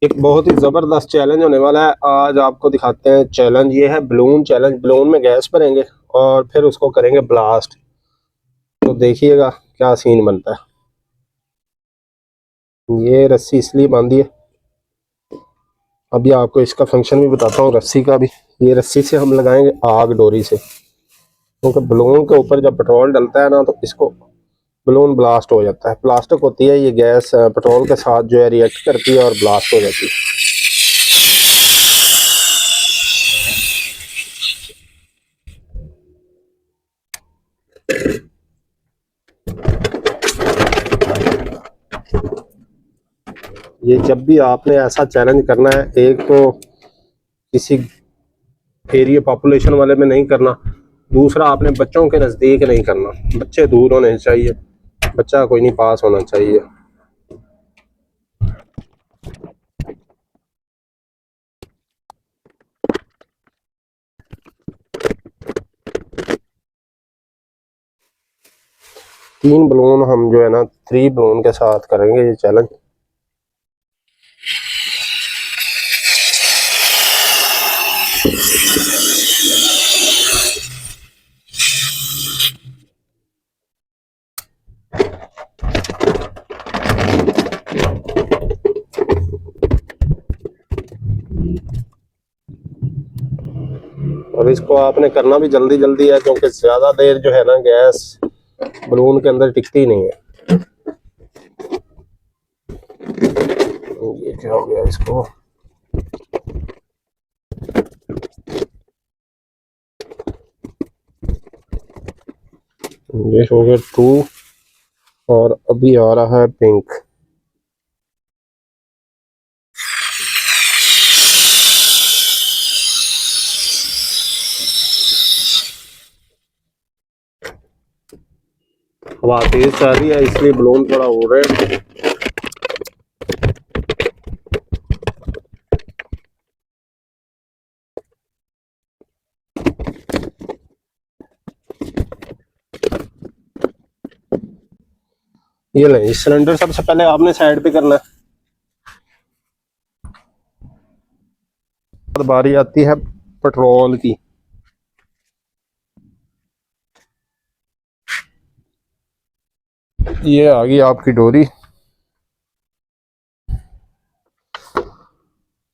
एक बहुत ही ज़बरदस्त चैलेंज होने वाला है। आज आपको दिखाते हैं चैलेंज। ये है बलून चैलेंज। बलून में गैस भरेंगे और फिर उसको करेंगे ब्लास्ट। तो देखिएगा क्या सीन बनता है। ये रस्सी इसलिए बांधी है, अभी आपको इसका फंक्शन भी बताता हूँ रस्सी का भी। ये रस्सी से हम लगाएंगे आग डोरी से, क्योंकि बलून के ऊपर जब पेट्रोल डलता है ना तो इसको बलून ब्लास्ट हो जाता है। प्लास्टिक होती है, ये गैस पेट्रोल के साथ जो है रिएक्ट करती है और ब्लास्ट हो जाती है। ये जब भी आपने ऐसा चैलेंज करना है, एक तो किसी एरिया पॉपुलेशन वाले में नहीं करना, दूसरा आपने बच्चों के नज़दीक नहीं करना। बच्चे दूर होने चाहिए, बच्चा कोई नहीं पास होना चाहिए। तीन बलून हम जो है ना 3 बलून के साथ करेंगे ये चैलेंज। और इसको आपने करना भी जल्दी जल्दी है, क्योंकि ज़्यादा देर जो है ना गैस बलून के अंदर टिकती नहीं है। ये क्या हो गया इसको। ये हो गया 2 और अभी आ रहा है पिंक। हवा तेज चल रही है इसलिए बलून थोड़ा उड़ रहे हैं। ये नहीं, सिलेंडर सबसे पहले आपने साइड पे करना है। बारी आती है पेट्रोल की। ये आ गई आपकी डोरी।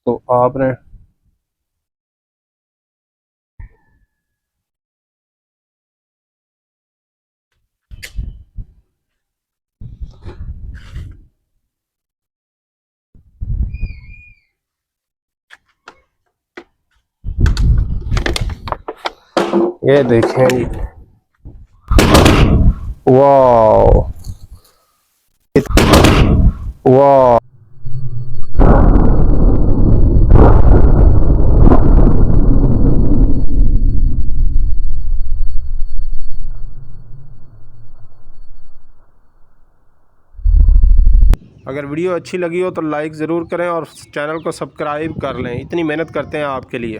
तो आपने ये देखें जी, वाह वाह। अगर वीडियो अच्छी लगी हो तो लाइक ज़रूर करें और चैनल को सब्सक्राइब कर लें, इतनी मेहनत करते हैं आपके लिए।